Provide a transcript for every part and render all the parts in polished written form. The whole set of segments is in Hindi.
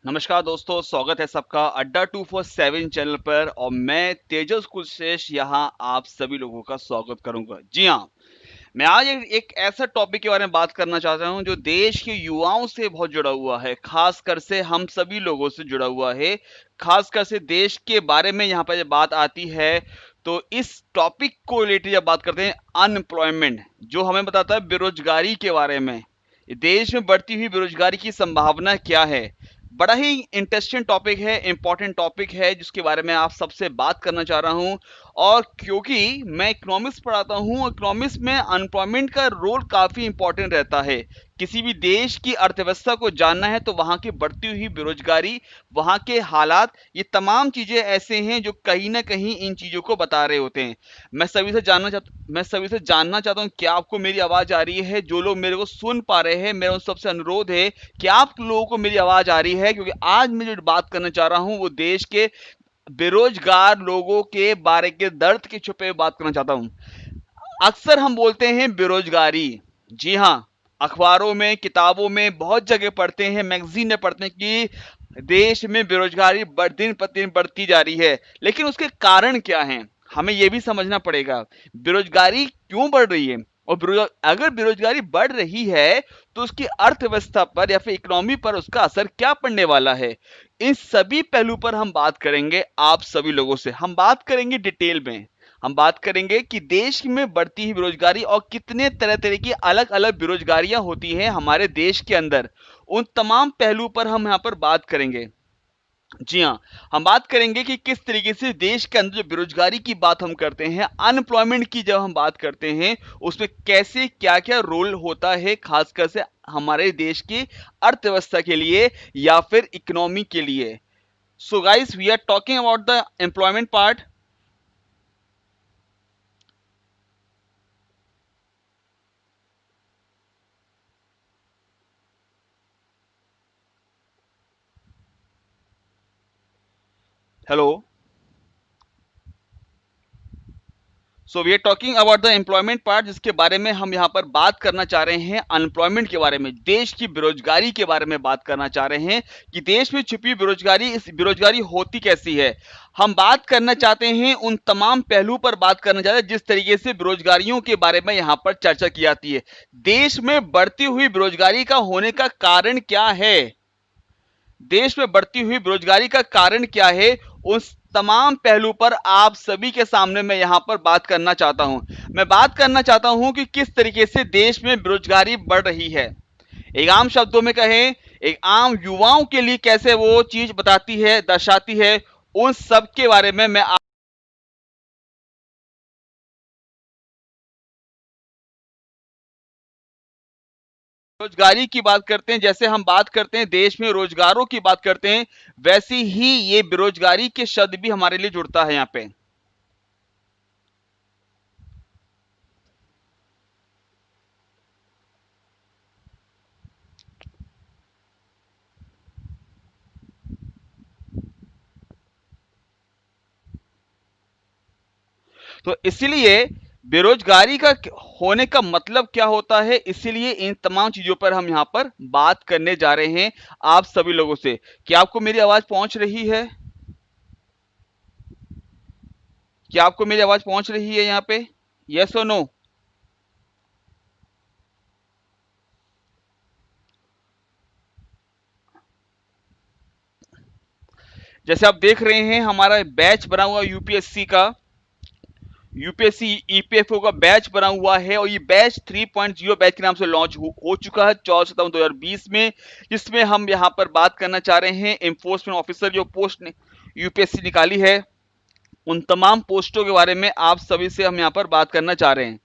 नमस्कार दोस्तों, स्वागत है सबका अड्डा 247 चैनल पर। और मैं तेजस कुलश्रेष्ठ यहाँ आप सभी लोगों का स्वागत करूंगा। जी हाँ, मैं आज एक ऐसा टॉपिक के बारे में बात करना चाहता हूं जो देश के युवाओं से बहुत जुड़ा हुआ है, खासकर से हम सभी लोगों से जुड़ा हुआ है। खासकर से देश के बारे में यहाँ पर जब बात आती है तो इस टॉपिक को रिलेटेड जब बात करते हैं, अनएम्प्लॉयमेंट जो हमें बताता है बेरोजगारी के बारे में, देश में बढ़ती हुई बेरोजगारी की संभावना क्या है। बड़ा ही इंटरेस्टिंग टॉपिक है, इंपॉर्टेंट टॉपिक है जिसके बारे में आप सबसे बात करना चाह रहा हूं। और क्योंकि मैं इकोनॉमिक्स पढ़ाता हूं, इकोनॉमिक्स में अनएम्प्लॉयमेंट का रोल काफी इंपॉर्टेंट रहता है। किसी भी देश की अर्थव्यवस्था को जानना है तो वहां की बढ़ती हुई बेरोजगारी, वहां के हालात, ये तमाम चीजें ऐसे हैं जो कहीं ना कहीं इन चीजों को बता रहे होते हैं। मैं सभी से जानना चाहता हूं, क्या आपको मेरी आवाज आ रही है? जो लोग मेरे को सुन पा रहे हैं, मेरा उन सबसे अनुरोध है कि आप लोगों को मेरी आवाज आ रही है, क्योंकि आज मैं जो बात करना चाह रहा हूं वो देश के बेरोजगार लोगों के बारे के दर्द के छुपे हुए बात करना चाहता हूं। अक्सर हम बोलते हैं बेरोजगारी। जी हाँ, अखबारों में, किताबों में बहुत जगह पढ़ते हैं, मैगजीन में पढ़ते हैं कि देश में बेरोजगारी दिन प्रतिदिन बढ़ती जा रही है। लेकिन उसके कारण क्या हैं, हमें यह भी समझना पड़ेगा। बेरोजगारी क्यों बढ़ रही है, और अगर बेरोजगारी बढ़ रही है तो उसकी अर्थव्यवस्था पर या फिर इकोनॉमी पर उसका असर क्या पड़ने वाला है। इन सभी पहलू पर हम बात करेंगे आप सभी लोगों से। हम बात करेंगे डिटेल में। हम बात करेंगे कि देश में बढ़ती हुई बेरोजगारी और कितने तरह तरह की अलग अलग बेरोजगारियां होती हैं हमारे देश के अंदर। उन तमाम पहलू पर हम यहां पर बात करेंगे। जी हाँ, हम बात करेंगे कि किस तरीके से देश के अंदर जो बेरोजगारी की बात हम करते हैं, अनएम्प्लॉयमेंट की जब हम बात करते हैं, उसमें कैसे क्या क्या रोल होता है, खासकर से हमारे देश की अर्थव्यवस्था के लिए या फिर इकोनॉमी के लिए। So guys, we are talking about the employment part. Hello. So we are talking about the employment part, जिसके बारे में हम यहाँ पर बात करना चाह रहे हैं। अनएम्प्लॉयमेंट के बारे में, देश की बेरोजगारी के बारे में बात करना चाह रहे हैं कि देश में छिपी बेरोजगारी, इस बेरोजगारी होती कैसी है। हम बात करना चाहते हैं, उन तमाम पहलू पर बात करना चाहते हैं जिस तरीके से बेरोजगारियों के बारे में यहाँ पर चर्चा की जाती है। देश में बढ़ती हुई बेरोजगारी का होने का कारण क्या है, देश में बढ़ती हुई बेरोजगारी का कारण क्या है, उस तमाम पहलू पर आप सभी के सामने मैं यहां पर बात करना चाहता हूं। मैं बात करना चाहता हूं कि किस तरीके से देश में बेरोजगारी बढ़ रही है। एक आम शब्दों में कहें, एक आम युवाओं के लिए कैसे वो चीज बताती है, दर्शाती है, उन सब के बारे में मैं रोजगारी की बात करते हैं। जैसे हम बात करते हैं देश में रोजगारों की बात करते हैं, वैसी ही ये बेरोजगारी के शब्द भी हमारे लिए जुड़ता है यहाँ पे। तो इसलिए बेरोजगारी का होने का मतलब क्या होता है, इसीलिए इन तमाम चीजों पर हम यहां पर बात करने जा रहे हैं आप सभी लोगों से। क्या आपको मेरी आवाज पहुंच रही है? क्या आपको मेरी आवाज पहुंच रही है यहाँ पे? यस और नो? जैसे आप देख रहे हैं, हमारा बैच बना हुआ यूपीएससी का, यूपीएससी ईपीएफओ का बैच बना हुआ है। और ये बैच 3.0 बैच के नाम से लॉन्च हो चुका है 14 सितंबर 2020 में, जिसमें हम यहाँ पर बात करना चाह रहे हैं एनफोर्समेंट ऑफिसर जो पोस्ट ने यूपीएससी निकाली है, उन तमाम पोस्टों के बारे में आप सभी से हम यहाँ पर बात करना चाह रहे हैं।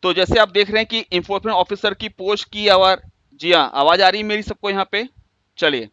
तो जैसे आप देख रहे हैं कि इन्फोर्समेंट ऑफिसर की पोस्ट की आवाज, जी हाँ, आवाज आ रही है मेरी सबको यहाँ पे? चलिए,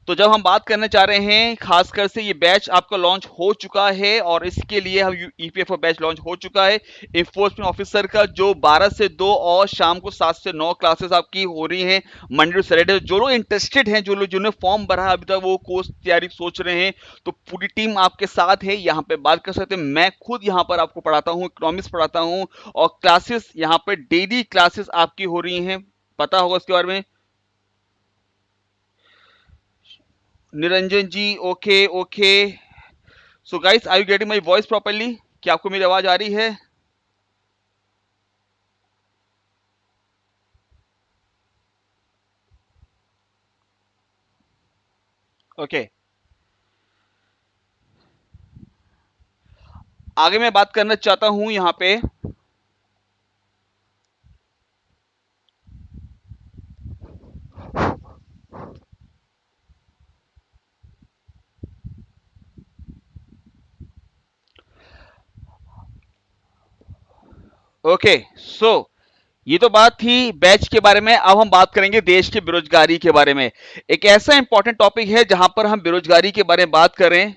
तो जब हम बात करने जा रहे हैं, खासकर से ये बैच आपका लॉन्च हो चुका है और इसके लिए हम ईपीएफओ बैच लॉन्च हो चुका है इन्फोर्समेंट ऑफिसर का, जो 12 से 2 और शाम को 7 से 9 क्लासेस आपकी हो रही हैं मंडे टू सैटरडे। जो लोग इंटरेस्टेड हैं, जो लोग जिन्होंने फॉर्म भरा है अभी तक, वो कोर्स तैयारी सोच रहे हैं, तो पूरी टीम आपके साथ है, यहाँ पे बात कर सकते हैं। मैं खुद यहाँ पर आपको पढ़ाता हूँ, इकोनॉमिक्स पढ़ाता हूँ, और क्लासेस यहाँ पे डेली क्लासेस आपकी हो रही हैं, पता होगा इसके बारे में। Niranjan ji, okay okay. So guys, are you getting my voice properly? क्या आपको मेरी आवाज आ रही है? ओके, आगे मैं बात करना चाहता हूं यहाँ पे। ओके, सो ये तो बात थी बैच के बारे में। अब हम बात करेंगे देश के बेरोजगारी के बारे में। एक ऐसा इंपॉर्टेंट टॉपिक है जहां पर हम बेरोजगारी के बारे में बात करें।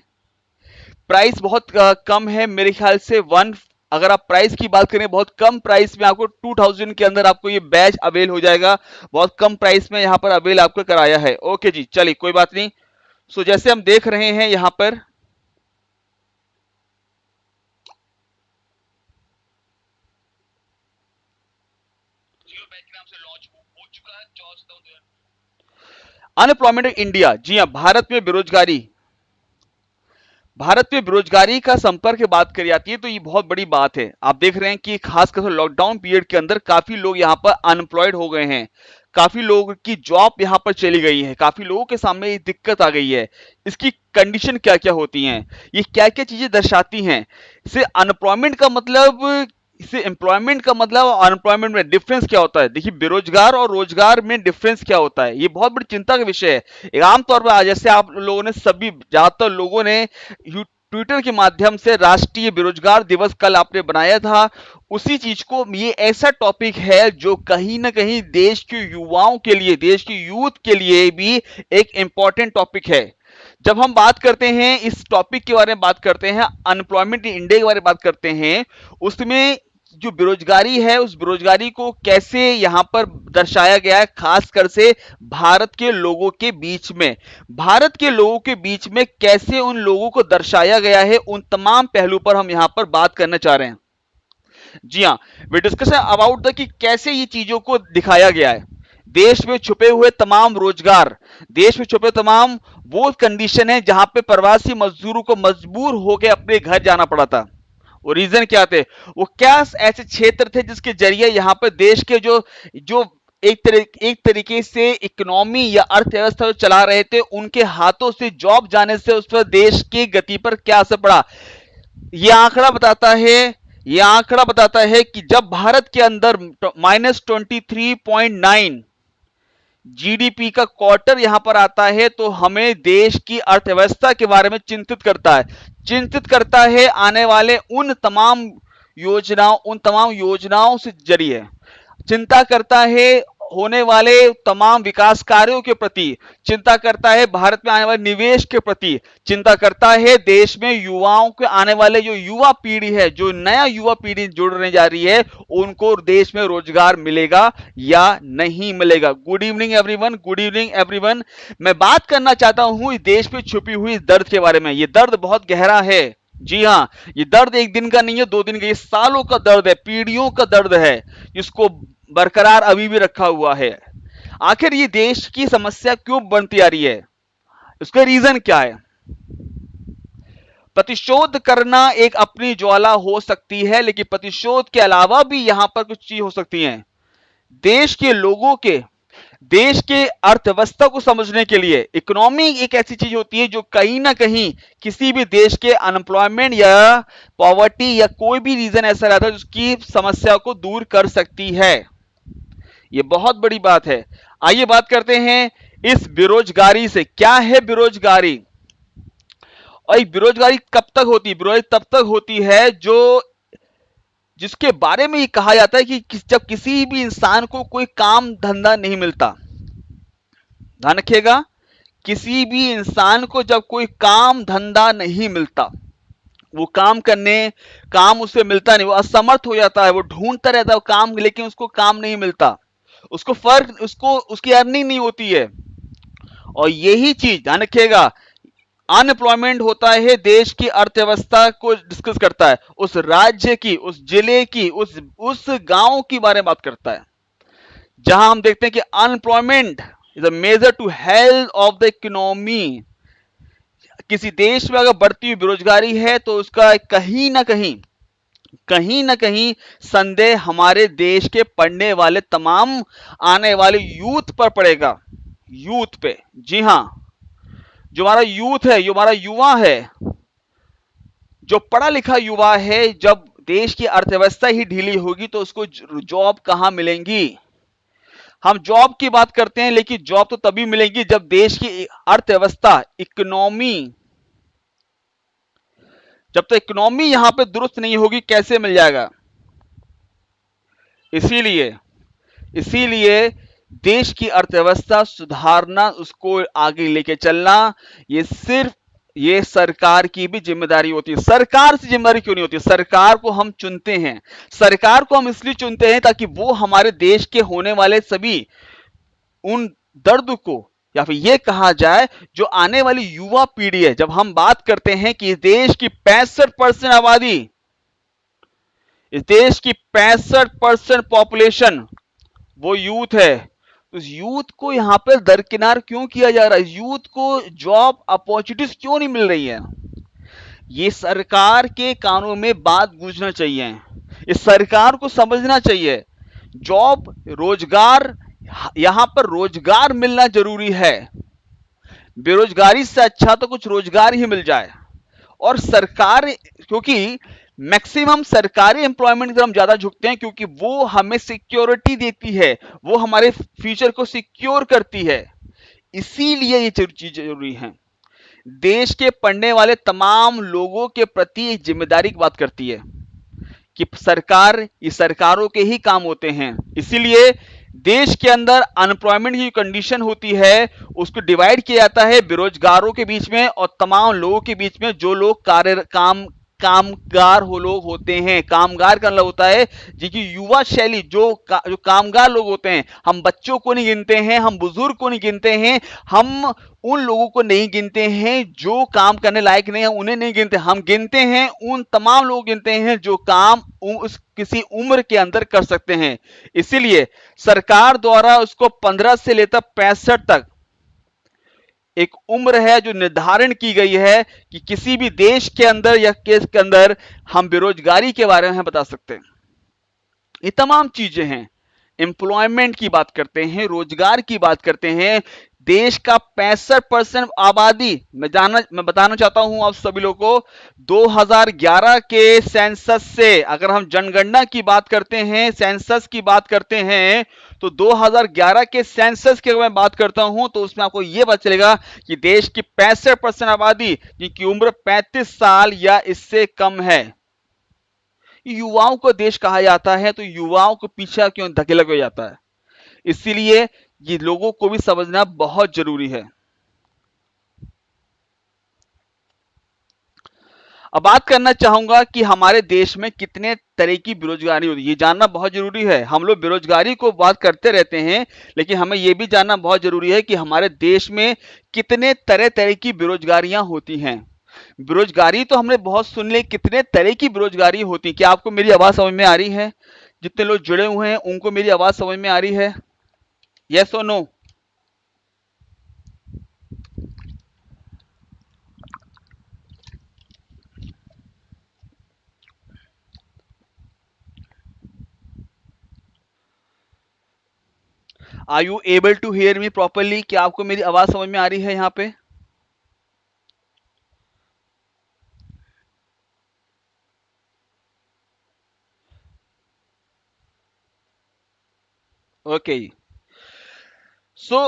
प्राइस बहुत कम है, मेरे ख्याल से वन, अगर आप प्राइस की बात करें, बहुत कम प्राइस में आपको 2000 के अंदर आपको ये बैच अवेल हो जाएगा। बहुत कम प्राइस में यहाँ पर अवेल आपको कराया है। ओके जी, चलिए कोई बात नहीं। सो जैसे हम देख रहे हैं यहाँ पर, अनएम्प्लॉयमेंट इन इंडिया, जी हाँ, भारत में बेरोजगारी, भारत में बेरोजगारी का संपर्क की बात करी जाती है तो ये बहुत बड़ी बात है। आप देख रहे हैं कि खासकर लॉकडाउन पीरियड के अंदर काफी लोग यहाँ पर अनएम्प्लॉयड हो गए हैं, काफी लोगों की जॉब यहाँ पर चली गई है, काफी लोगों के सामने ये दिक्कत आ गई है। इसकी कंडीशन क्या क्या होती हैं, ये क्या क्या चीजें दर्शाती हैं? इससे अनएम्प्लॉयमेंट का मतलब, इससे एम्प्लॉयमेंट का मतलब और अनएम्प्लॉयमेंट में डिफरेंस क्या होता है? देखिए, बेरोजगार और रोजगार में डिफरेंस क्या होता है, ये बहुत बड़ी चिंता का विषय है। एक आमतौर पर आज जैसे आप लोगों ने, सभी ज्यादातर लोगों ने ट्विटर के माध्यम से राष्ट्रीय बेरोजगार दिवस कल आपने बनाया था, उसी चीज को, ये ऐसा टॉपिक है जो कहीं ना कहीं देश के युवाओं के लिए, देश की यूथ के लिए भी एक इंपॉर्टेंट टॉपिक है। जब हम बात करते हैं इस टॉपिक के बारे में, बात करते हैं अनएम्प्लॉयमेंट इंडिया के बारे में बात करते हैं, उसमें जो बेरोजगारी है उस बेरोजगारी को कैसे यहां पर दर्शाया गया है, खासकर से भारत के लोगों के बीच में, भारत के लोगों के बीच में कैसे उन लोगों को दर्शाया गया है, उन तमाम पहलू पर हम यहां पर बात करना चाह रहे हैं। जी हाँ, वे डिस्कस अबाउट द कि कैसे ये चीजों को दिखाया गया है। देश में छुपे हुए तमाम रोजगार, देश में छुपे तमाम वो कंडीशन है जहां पे प्रवासी मजदूरों को मजबूर होकर अपने घर जाना पड़ा था। वो रीजन क्या थे, वो क्या ऐसे क्षेत्र थे जिसके जरिए यहाँ पर देश के जो जो एक तरीके से इकोनॉमी या अर्थव्यवस्था जो चला रहे थे, उनके हाथों से जॉब जाने से उस पर देश की गति पर क्या असर पड़ा। ये आंकड़ा बताता है, ये आंकड़ा बताता है कि जब भारत के अंदर -23.9 जीडीपी का क्वार्टर यहां पर आता है, तो हमें देश की अर्थव्यवस्था के बारे में चिंतित करता है, चिंतित करता है आने वाले उन तमाम योजनाओं से जरिए, चिंता करता है होने वाले तमाम विकास कार्यों के प्रति, चिंता करता है भारत में आने वाले निवेश के प्रति, चिंता करता है देश में युवाओं के आने वाले जो युवा पीढ़ी है, जो नया युवा पीढ़ी जुड़ने जा रही है, उनको देश में रोजगार मिलेगा या नहीं मिलेगा। Good evening everyone, good evening everyone. मैं बात करना चाहता हूं इस देश में छुपी हुई इस दर्द के बारे में। ये दर्द बहुत गहरा है, जी हाँ, ये दर्द एक दिन का नहीं है, 2 दिन का, ये सालों का दर्द है, पीढ़ियों का दर्द है, जिसको बरकरार अभी भी रखा हुआ है। आखिर ये देश की समस्या क्यों बनती आ रही है, उसका रीजन क्या है? प्रतिशोध करना एक अपनी ज्वाला हो सकती है, लेकिन प्रतिशोध के अलावा भी यहां पर कुछ चीज हो सकती है। देश के लोगों के, देश के अर्थव्यवस्था को समझने के लिए इकोनॉमी एक ऐसी चीज होती है जो कहीं ना कहीं किसी भी देश के अनएम्प्लॉयमेंट या पॉवर्टी या कोई भी रीजन ऐसा रहता है जिसकी समस्या को दूर कर सकती है। ये बहुत बड़ी बात है। आइए बात करते हैं इस बेरोजगारी से। क्या है बेरोजगारी, और ये बेरोजगारी कब तक होती है? बेरोजगारी तब तक होती है जो, जिसके बारे में ये कहा जाता है कि जब किसी भी इंसान को कोई काम धंधा नहीं मिलता, ध्यान रखिएगा, किसी भी इंसान को जब कोई काम धंधा नहीं मिलता, वो काम उसे मिलता नहीं, वो असमर्थ हो जाता है, वो ढूंढता रहता है वो काम, लेकिन उसको काम नहीं मिलता, उसको उसकी अर्निंग नहीं होती है। और यही चीज ध्यान रखिएगा, अनएम्प्लॉयमेंट होता है देश की अर्थव्यवस्था को डिस्कस करता है, उस राज्य की, उस जिले की, उस गांव की बारे में बात करता है। जहां हम देखते हैं कि unemployment is a major to health of the economy. किसी देश में अगर बढ़ती हुई बेरोजगारी है तो उसका कहीं ना कहीं संदेह हमारे देश के पढ़ने वाले तमाम आने वाले यूथ पर पड़ेगा, यूथ पे। जी हां, जो हमारा यूथ है, जो हमारा युवा है, जो पढ़ा लिखा युवा है, जब देश की अर्थव्यवस्था ही ढीली होगी तो उसको जॉब कहां मिलेंगी। हम जॉब की बात करते हैं, लेकिन जॉब तो तभी मिलेगी जब देश की अर्थव्यवस्था, इकोनॉमी, जब तक इकोनॉमी यहां पे दुरुस्त नहीं होगी कैसे मिल जाएगा। इसीलिए इसीलिए देश की अर्थव्यवस्था सुधारना, उसको आगे लेके चलना, ये सरकार की भी जिम्मेदारी होती है। सरकार से जिम्मेदारी क्यों नहीं होती? सरकार को हम चुनते हैं, सरकार को हम इसलिए चुनते हैं ताकि वो हमारे देश के होने वाले सभी उन दर्द को, या फिर ये कहा जाए जो आने वाली युवा पीढ़ी है, जब हम बात करते हैं कि इस देश की 65% आबादी, इस देश की 65% पॉपुलेशन वो यूथ है, उस यूथ को यहां पर दरकिनार क्यों किया जा रहा है? यूथ को जॉब अपॉर्चुनिटीज क्यों नहीं मिल रही है? ये सरकार के कानों में बात गूंजना चाहिए, इस सरकार को समझना चाहिए। जॉब, रोजगार, यहां पर रोजगार मिलना जरूरी है। बेरोजगारी से अच्छा तो कुछ रोजगार ही मिल जाए। और सरकार, क्योंकि मैक्सिमम सरकारी एम्प्लॉयमेंट की हम ज्यादा झुकते हैं, क्योंकि वो हमें सिक्योरिटी देती है, वो हमारे फ्यूचर को सिक्योर करती है, इसीलिए ये चीज जरूरी है। देश के पढ़ने वाले तमाम लोगों के प्रति एक जिम्मेदारी की बात करती है कि सरकार, ये सरकारों के ही काम होते हैं। इसीलिए देश के अंदर अनएम्प्लॉयमेंट की कंडीशन होती है, उसको डिवाइड किया जाता है बेरोजगारों के बीच में और तमाम लोगों के बीच में, जो लोग कामगार हो लोग होते हैं। कामगार का मतलब होता है जिनकी युवा शैली, जो कामगार लोग होते हैं। हम बच्चों को नहीं गिनते हैं, हम बुजुर्ग को नहीं गिनते हैं, हम उन लोगों को नहीं गिनते हैं जो काम करने लायक नहीं है, उन्हें नहीं गिनते। हम गिनते हैं उन तमाम लोग गिनते हैं जो काम उस किसी उम्र के अंदर कर सकते हैं। इसीलिए सरकार द्वारा उसको 15 से लेकर 65 तक एक उम्र है जो निर्धारण की गई है कि किसी भी देश के अंदर या केस के अंदर हम बेरोजगारी के बारे में बता सकते हैं। ये तमाम चीजें हैं। एम्प्लॉयमेंट की बात करते हैं, रोजगार की बात करते हैं। देश का 65% आबादी, मैं बताना चाहता हूं आप सभी लोगों को, 2011 के सेंसस से, अगर हम जनगणना की बात करते हैं, सेंसस की बात करते हैं, तो 2011 के सेंसस की अगर मैं बात करता हूं तो उसमें आपको यह पता चलेगा कि देश की 65% आबादी जिनकी उम्र 35 साल या इससे कम है। युवाओं को देश कहा जाता है, तो युवाओं को पीछे क्यों धकेला क्यों जाता है? इसीलिए ये लोगों को भी समझना बहुत जरूरी है। अब बात करना चाहूंगा कि हमारे देश में कितने तरह की बेरोजगारी होती है, ये जानना बहुत जरूरी है। हम लोग बेरोजगारी को बात करते रहते हैं, लेकिन हमें यह भी जानना बहुत जरूरी है कि हमारे देश में कितने तरह तरह की बेरोजगारियां होती हैं। बेरोजगारी तो हमने बहुत सुन ली, कितने तरह की बेरोजगारी होती है। क्या आपको मेरी आवाज समझ में आ रही है? जितने लोग जुड़े हुए हैं उनको मेरी आवाज समझ में आ रही है? यस और no? Are you able to hear me properly? क्या आपको मेरी आवाज समझ में आ रही है यहाँ पे? ओके, सो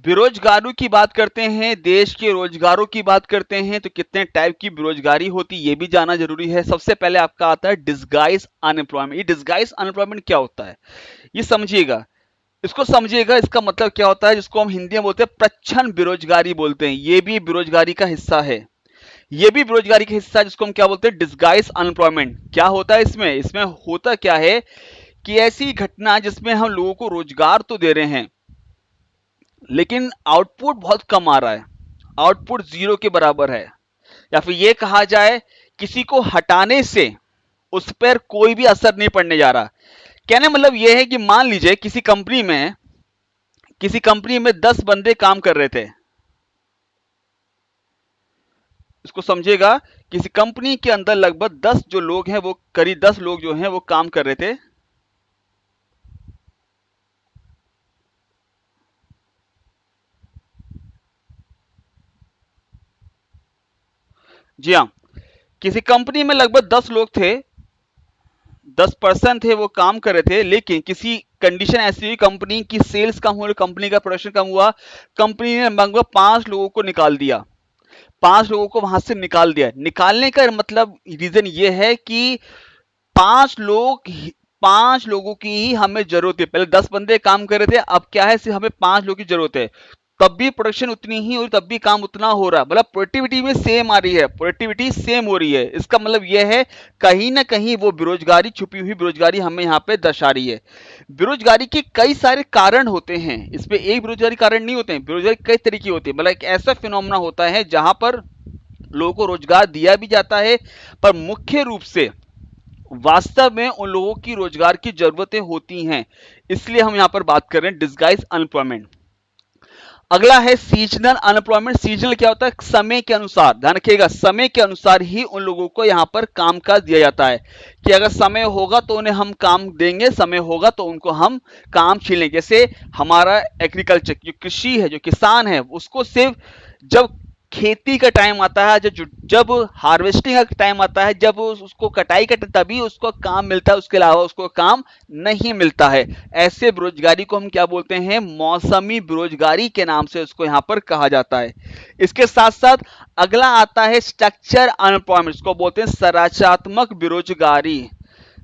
बेरोजगारों की बात करते हैं, देश के रोजगारों की बात करते हैं, तो कितने टाइप की बेरोजगारी होती है ये भी जानना जरूरी है। सबसे पहले आपका आता है डिस्गाइज अनएम्प्लॉयमेंट। ये डिस्गाइज अनएम्प्लॉयमेंट क्या होता है ये समझिएगा। इसको समझिएगा, इसका मतलब क्या होता है, जिसको हम हिंदी में बोलते हैं प्रच्छन्न बेरोजगारी बोलते हैं, ये भी बेरोजगारी का हिस्सा है। ये भी बेरोजगारी का हिस्सा है, जिसको हम क्या बोलते हैं, डिस्गाइज अनएम्प्लॉयमेंट। क्या होता है इसमें, इसमें होता क्या है कि ऐसी घटना जिसमें हम लोगों को रोजगार तो दे रहे हैं लेकिन आउटपुट बहुत कम आ रहा है, आउटपुट जीरो के बराबर है, या फिर ये कहा जाए किसी को हटाने से उस पर कोई भी असर नहीं पड़ने जा रहा। कहने मतलब ये है कि मान लीजिए किसी कंपनी में 10 बंदे काम कर रहे थे। इसको समझिएगा, किसी कंपनी के अंदर लगभग 10 जो लोग हैं, वो करीब 10 लोग जो हैं वो काम कर रहे थे। जी हाँ, किसी कंपनी में लगभग 10 लोग थे, 10 पर्सन थे, वो काम कर रहे थे, लेकिन किसी कंडीशन ऐसी हुई, कंपनी की सेल्स कम हुई, कंपनी का प्रोडक्शन कम हुआ, कंपनी ने लगभग 5 लोगों को निकाल दिया, 5 लोगों को वहां से निकाल दिया। निकालने का मतलब रीजन ये है कि 5 लोगों की ही हमें जरूरत है। पहले 10 बंदे काम कर रहे थे, अब क्या है, सिर्फ हमें 5 लोगों की जरूरत है। तब भी प्रोडक्शन उतनी ही हो रही, तब भी काम उतना हो रहा है, मतलब प्रोडक्टिविटी में सेम आ रही है, प्रोडक्टिविटी सेम हो रही है। इसका मतलब यह है कहीं ना कहीं वो बेरोजगारी, छुपी हुई बेरोजगारी हमें यहाँ पे दर्शा रही है। बेरोजगारी के कई सारे कारण होते हैं, इसमें एक बेरोजगारी कारण नहीं होते हैं, बेरोजगारी कई तरीके होती है। मतलब एक ऐसा फिनोमेना होता है जहां पर लोगों को रोजगार दिया भी जाता है, पर मुख्य रूप से वास्तव में उन लोगों की रोजगार की जरूरतें होती हैं। इसलिए हम यहां पर बात कर रहे हैं डिस्गाइज अनएम्प्लॉयमेंट। अगला है सीजनल अनएम्प्लॉयमेंट। सीजनल क्या होता है, समय के अनुसार, ध्यान रखिएगा, समय के अनुसार ही उन लोगों को यहां पर काम काज दिया जाता है कि अगर समय होगा तो उन्हें हम काम देंगे, समय होगा तो उनको हम काम छीन लेंगे। जैसे हमारा एग्रीकल्चर, जो कृषि है, जो किसान है, उसको सिर्फ जब खेती का टाइम आता है, जब हार्वेस्टिंग का टाइम आता है, जब उसको कटाई का, तभी उसको काम मिलता है, उसके अलावा उसको काम नहीं मिलता है। ऐसे बेरोजगारी को हम क्या बोलते हैं, मौसमी बेरोजगारी के नाम से उसको यहां पर कहा जाता है। इसके साथ साथ अगला आता है स्ट्रक्चर अनएम्प्लॉयमेंट, इसको बोलते हैं संरचनात्मक बेरोजगारी।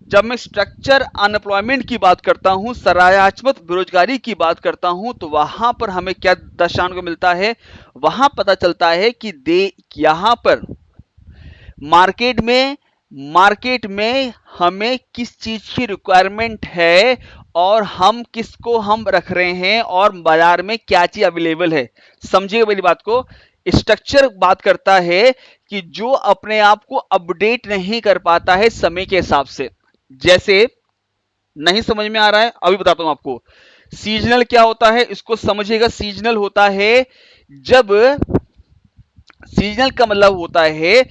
जब मैं स्ट्रक्चर अनएम्प्लॉयमेंट की बात करता हूं, संरचनात्मक बेरोजगारी की बात करता हूं, तो वहां पर हमें क्या दर्शाने को मिलता है, वहां पता चलता है कि यहां पर मार्केट में मार्केट में हमें किस चीज की रिक्वायरमेंट है और हम किसको हम रख रहे हैं और बाजार में क्या चीज अवेलेबल है। समझिएगा मेरी बात को। स्ट्रक्चर बात करता है कि जो अपने आप को अपडेट नहीं कर पाता है समय के हिसाब से। जैसे, नहीं समझ में आ रहा है, अभी बताता हूं आपको। सीजनल क्या होता है, इसको समझिएगा। सीजनल होता है जब सीजनल का मतलब होता है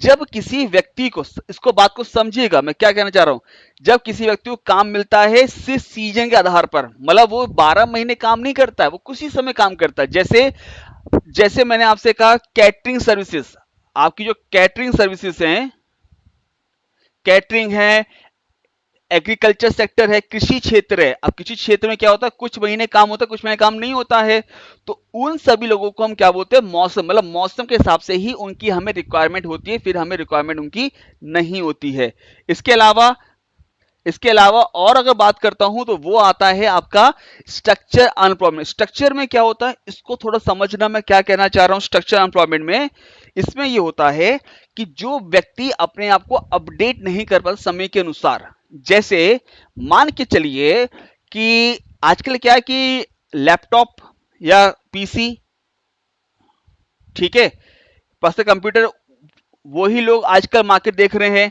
जब किसी व्यक्ति को, इसको बात को समझिएगा मैं क्या कहना चाह रहा हूं, जब किसी व्यक्ति को काम मिलता है सिर्फ सीजन के आधार पर, मतलब वो 12 महीने काम नहीं करता है, वो कुछ ही समय काम करता है। जैसे जैसे मैंने आपसे कहा कैटरिंग सर्विसेज, आपकी जो कैटरिंग सर्विसेज हैं, कैटरिंग है, एग्रीकल्चर सेक्टर है, कृषि क्षेत्र है। अब कृषि क्षेत्र में क्या होता है, कुछ महीने काम होता है, कुछ महीने काम नहीं होता है। तो उन सभी लोगों को हम क्या बोलते हैं, मौसम, मतलब मौसम के हिसाब से ही उनकी हमें रिक्वायरमेंट होती है, फिर हमें रिक्वायरमेंट उनकी नहीं होती है। इसके अलावा इसके अलावा और अगर बात करता हूं तो वो आता है आपका स्ट्रक्चर अनएम्प्लॉयमेंट। स्ट्रक्चर में क्या होता है, इसको थोड़ा समझना, मैं क्या कहना चाह रहा हूं स्ट्रक्चर अनएम्प्लॉयमेंट में। इसमें ये होता है कि जो व्यक्ति अपने आप को अपडेट नहीं कर पाता समय के अनुसार। जैसे मान के चलिए कि आजकल क्या है कि लैपटॉप या पीसी, ठीक है, पर्सनल कंप्यूटर, वही लोग आजकल मार्केट देख रहे हैं।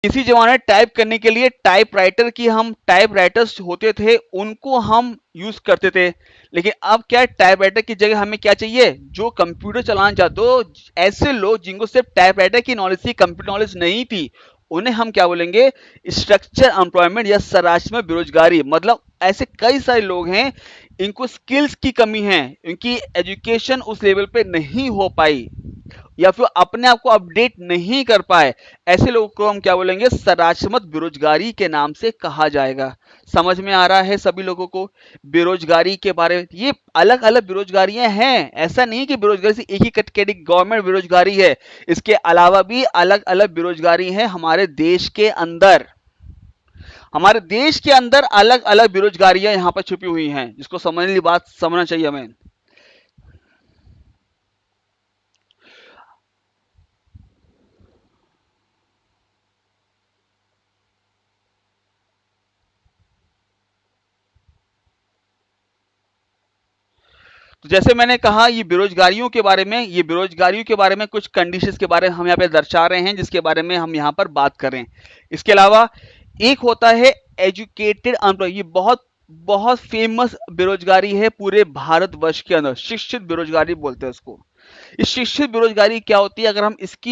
किसी जमाने में टाइप करने के लिए टाइपराइटर की, हम टाइपराइटर्स होते थे उनको हम यूज करते थे, लेकिन अब क्या है, टाइपराइटर की जगह हमें क्या चाहिए, जो कंप्यूटर चलाना चाहते हो, ऐसे लोग जिनको सिर्फ टाइपराइटर की नॉलेज थी, कंप्यूटर नॉलेज नहीं थी, उन्हें हम क्या बोलेंगे, स्ट्रक्चर एम्प्लॉयमेंट या संरचना बेरोजगारी। मतलब ऐसे कई सारे लोग हैं, इनको स्किल्स की कमी है, इनकी एजुकेशन उस लेवल पे नहीं हो पाई या फिर अपने आप को अपडेट नहीं कर पाए, ऐसे लोगों को हम क्या बोलेंगे, संरचनात्मक बेरोजगारी के नाम से कहा जाएगा। समझ में आ रहा है सभी लोगों को बेरोजगारी के बारे में। ये अलग अलग बेरोजगारियां हैं, ऐसा नहीं कि बेरोजगारी से एक ही कैटेगरी गवर्नमेंट बेरोजगारी है, इसके अलावा भी अलग अलग बेरोजगारी है हमारे देश के अंदर। हमारे देश के अंदर अलग अलग बेरोजगारियां यहां पर छुपी हुई हैं, जिसको समझने की बात समझना चाहिए हमें। तो जैसे मैंने कहा, ये बेरोजगारियों के बारे में कुछ कंडीशंस के बारे में हम यहाँ पे दर्शा रहे हैं, जिसके बारे में हम यहाँ पर बात करें। इसके अलावा एक होता है एजुकेटेड अनएम्प्लॉय। ये बहुत बहुत फेमस बेरोजगारी है पूरे भारतवर्ष के अंदर, शिक्षित बेरोजगारी बोलते हैं इसको। इस शिक्षित बेरोजगारी क्या होती है, अगर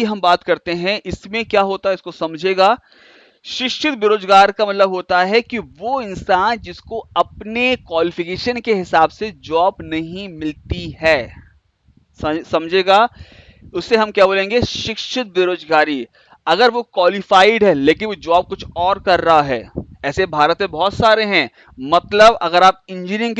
हम बात करते हैं, इसमें क्या होता है इसको समझेगा। शिक्षित बेरोजगार का मतलब होता है कि वो इंसान जिसको अपने क्वालिफिकेशन के हिसाब से जॉब नहीं मिलती है, समझेगा। उससे हम क्या बोलेंगे, शिक्षित बेरोजगारी। अगर वो क्वालिफाइड है लेकिन वो जॉब कुछ और कर रहा है, ऐसे भारत में बहुत सारे हैं। मतलब अगर आप इंजीनियरिंग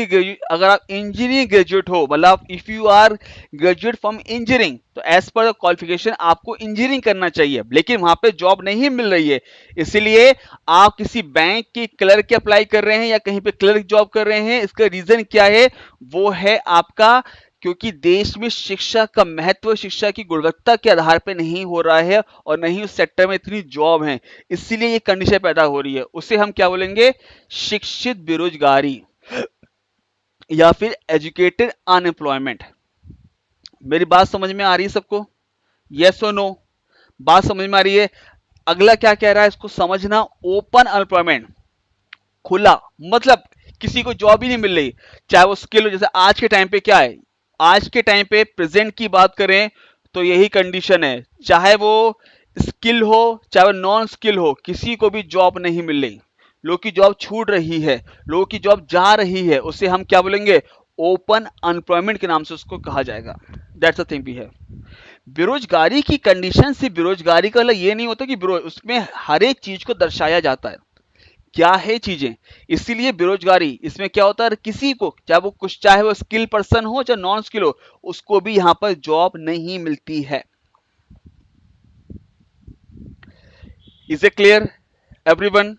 ग्रेजुएट हो, मतलब if you are graduate from engineering, तो एज पर क्वालिफिकेशन आपको इंजीनियरिंग करना चाहिए, लेकिन वहां पे जॉब नहीं मिल रही है। इसलिए आप किसी बैंक की क्लर्क के अप्लाई कर रहे हैं या कहीं पे क्लर्क जॉब कर रहे हैं। इसका रीजन क्या है, वो है आपका, क्योंकि देश में शिक्षा का महत्व शिक्षा की गुणवत्ता के आधार पर नहीं हो रहा है और नहीं उस सेक्टर में इतनी जॉब है, इसीलिए ये कंडीशन पैदा हो रही है। उसे हम क्या बोलेंगे, शिक्षित बेरोजगारी या फिर एजुकेटेड अनएम्प्लॉयमेंट। मेरी बात समझ में आ रही है सबको? यस और नो? बात समझ में आ रही है? अगला क्या कह रहा है इसको समझना, ओपन अनएम्प्लॉयमेंट, खुला, मतलब किसी को जॉब ही नहीं मिल रही, चाहे वो स्किल हो। जैसे आज के टाइम पे क्या है, आज के टाइम पे प्रेजेंट की बात करें तो यही कंडीशन है, चाहे वो स्किल हो चाहे वो नॉन स्किल हो, किसी को भी जॉब नहीं मिल रही। लोगों की जॉब छूट रही है, लोगों की जॉब जा रही है, उसे हम क्या बोलेंगे, ओपन अनएम्प्लॉयमेंट के नाम से उसको कहा जाएगा। दैट्स अ थिंग भी है। बेरोजगारी की कंडीशन से बेरोजगारी का मतलब ये नहीं होता कि उसमें हर एक चीज को दर्शाया जाता है, क्या है चीजें। इसीलिए बेरोजगारी इसमें क्या होता है, किसी को चाहे वो स्किल पर्सन हो चाहे नॉन स्किल हो, उसको भी यहां पर जॉब नहीं मिलती है। Is a clear everyone?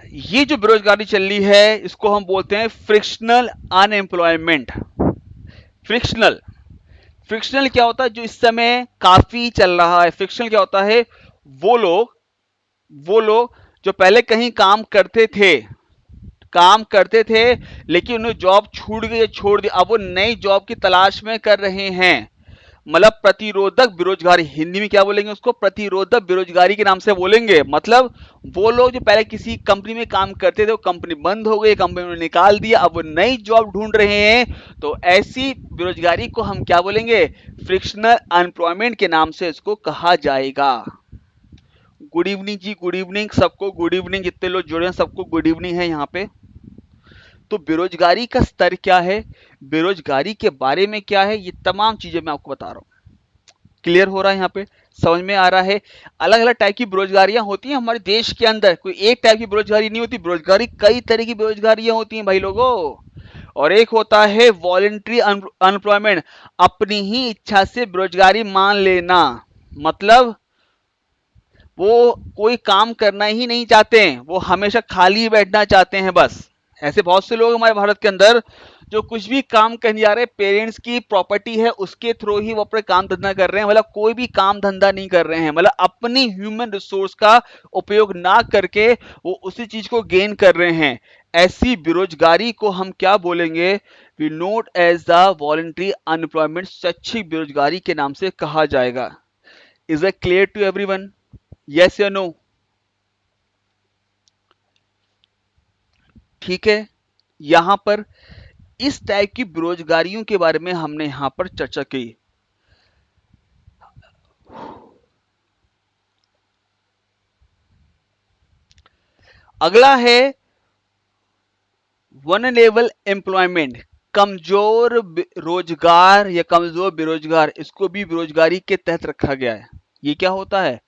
ये जो बेरोजगारी चल रही है इसको हम बोलते हैं फ्रिक्शनल अनएम्प्लॉयमेंट। फ्रिक्शनल फ्रिक्शनल क्या होता है, जो इस समय काफी चल रहा है। फ्रिक्शनल क्या होता है, वो लोग वो लोग जो पहले कहीं काम करते थे लेकिन उन्हें जॉब छूट गई, छोड़ दी, अब वो नई जॉब की तलाश में कर रहे हैं। मतलब प्रतिरोधक बेरोजगारी, हिंदी में क्या बोलेंगे उसको, प्रतिरोधक बेरोजगारी के नाम से बोलेंगे। मतलब वो लोग जो पहले किसी कंपनी में काम करते थे, वो कंपनी बंद हो गई, कंपनी ने निकाल दिया, अब वो नई जॉब ढूंढ रहे हैं, तो ऐसी बेरोजगारी को हम क्या बोलेंगे, फ्रिक्शनल अनएम्प्लॉयमेंट के नाम से इसको कहा जाएगा। गुड इवनिंग जी, गुड इवनिंग सबको, गुड इवनिंग, जितने लोग जुड़े हैं सबको गुड इवनिंग है यहाँ पे। तो बेरोजगारी का स्तर क्या है, बेरोजगारी के बारे में क्या है, ये तमाम चीजें मैं आपको बता रहा हूँ। क्लियर हो रहा है यहाँ पे, समझ में आ रहा है? अलग अलग टाइप की बेरोजगारियां होती हैं हमारे देश के अंदर, कोई एक टाइप की बेरोजगारी नहीं होती। बेरोजगारी कई तरह की बेरोजगारियां होती हैं भाई लोगों। और एक होता है वॉलेंट्री अनएम्प्लॉयमेंट, अपनी ही इच्छा से बेरोजगारी मान लेना। मतलब वो कोई काम करना ही नहीं चाहते हैं, वो हमेशा खाली बैठना चाहते हैं बस। ऐसे बहुत से लोग हमारे भारत के अंदर जो कुछ भी काम करने जा रहे हैं, पेरेंट्स की प्रॉपर्टी है उसके थ्रू ही वो अपने काम धंधा कर रहे हैं, मतलब कोई भी काम धंधा नहीं कर रहे हैं, मतलब अपनी ह्यूमन रिसोर्स का उपयोग ना करके वो उसी चीज को गेन कर रहे हैं। ऐसी बेरोजगारी को हम क्या बोलेंगे, we note as the voluntary unemployment, स्वैच्छिक बेरोजगारी के नाम से कहा जाएगा। Is it clear to everyone? Yes या नो? ठीक है, यहां पर इस टाइप की बेरोजगारियों के बारे में हमने यहां पर चर्चा की। अगला है वनरेबल एम्प्लॉयमेंट, कमजोर रोजगार या कमजोर बेरोजगार, इसको भी बेरोजगारी के तहत रखा गया है। ये क्या होता है,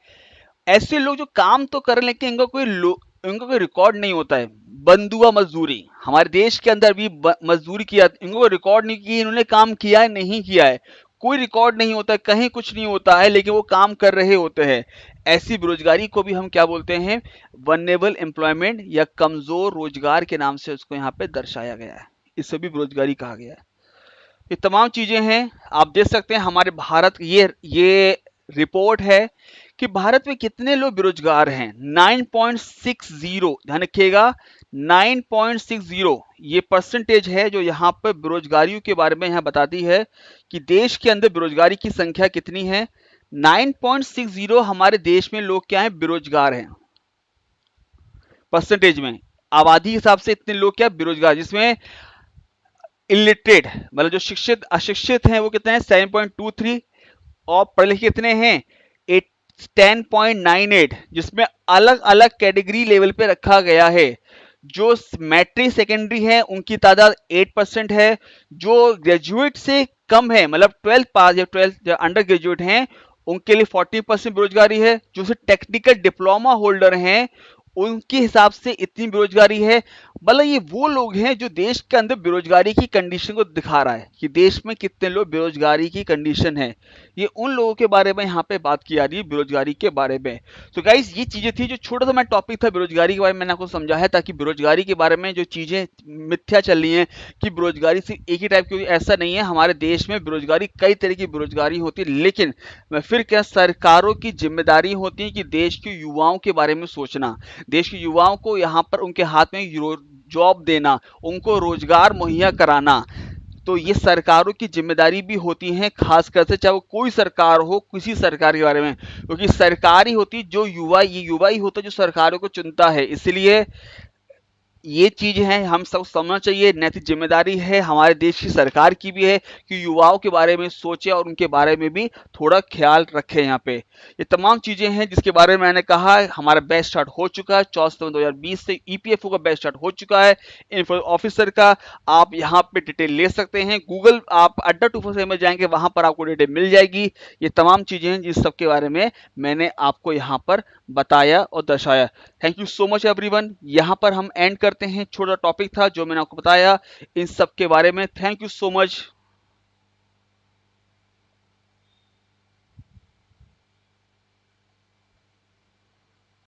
ऐसे लोग जो काम तो कर लेकिन इनका कोई रिकॉर्ड नहीं होता है। बंधुआ मजदूरी, हमारे देश के अंदर भी मजदूरी किया, इनको रिकॉर्ड नहीं किया, इन्होंने काम किया है नहीं किया है, कोई रिकॉर्ड नहीं होता है, कहीं कुछ नहीं होता है, लेकिन वो काम कर रहे होते हैं। ऐसी बेरोजगारी को भी हम क्या बोलते हैं, वनरेबल एम्प्लॉयमेंट या कमजोर रोजगार के नाम से उसको यहाँ पे दर्शाया गया है, इसे भी बेरोजगारी कहा गया है। ये तमाम चीजें हैं, आप देख सकते हैं हमारे भारत, ये रिपोर्ट है कि भारत में कितने लोग बेरोजगार हैं। 9.60, ध्यान रखिएगा 9.60 ये परसेंटेज है जो यहाँ पर बेरोजगारियों के बारे में यहाँ बताती है कि देश के अंदर बेरोजगारी की संख्या कितनी है। 9.60 हमारे देश में लोग क्या है, बेरोजगार हैं, परसेंटेज में, आबादी के हिसाब से इतने लोग क्या बेरोजगार, जिसमें इलिटरेट मतलब जो शिक्षित अशिक्षित हैं वो कितने हैं 7.23, और पढ़े लिखे कितने हैं 10.98, जिसमें अलग अलग कैटेगरी लेवल पे रखा गया है। जो मैट्रिक सेकेंडरी है उनकी तादाद 8% है, जो ग्रेजुएट से कम है मतलब 12th पास या 12th अंडर ग्रेजुएट हैं उनके लिए 40% बेरोजगारी है। जो टेक्निकल डिप्लोमा होल्डर हैं उनके हिसाब से इतनी बेरोजगारी है। मतलब ये वो लोग हैं जो देश के अंदर बेरोजगारी की कंडीशन को दिखा रहा है कि देश में कितने लोग बेरोजगारी की कंडीशन है। ये उन लोगों के बारे में यहाँ पे बात की जा रही है बेरोजगारी के बारे में। तो गाइस ये चीजें थी जो छोटा सा मैं टॉपिक था बेरोजगारी के बारे में, मैंने आपको समझाया ताकि बेरोजगारी के बारे में जो चीजें मिथ्या चल रही हैं कि बेरोजगारी सिर्फ एक ही टाइप की, ऐसा नहीं है। हमारे देश में बेरोजगारी कई तरह की बेरोजगारी होती है, लेकिन मैं फिर क्या, सरकारों की जिम्मेदारी होती है कि देश के युवाओं के बारे में सोचना, देश के युवाओं को यहाँ पर उनके हाथ में जॉब देना, उनको रोजगार मुहैया कराना। तो ये सरकारों की जिम्मेदारी भी होती है, खासकर से चाहे वो कोई सरकार हो, किसी सरकार के बारे में, क्योंकि सरकार ही होती जो युवा, ये युवा ही होता जो सरकारों को चुनता है। इसलिए ये चीज है हम सब समझना चाहिए, नैतिक जिम्मेदारी है हमारे देश की सरकार की भी है कि युवाओं के बारे में सोचे और उनके बारे में भी थोड़ा ख्याल रखें। यहाँ पे ये तमाम चीजें हैं जिसके बारे में मैंने कहा। हमारा बैच स्टार्ट हो चुका है 14/2020 से, ईपीएफओ का बैच स्टार्ट हो चुका है, इन्फो ऑफिसर का। आप यहाँ पे डिटेल ले सकते हैं, गूगल आप अड्डा 247 में जाएंगे वहां पर आपको डिटेल मिल जाएगी। ये तमाम चीजें हैं जिस सब के बारे में मैंने आपको यहाँ पर बताया और दर्शाया। Thank you so much everyone. यहाँ पर हम एंड करते हैं, छोटा टॉपिक था जो मैंने आपको बताया इन सब के बारे में। Thank you so much.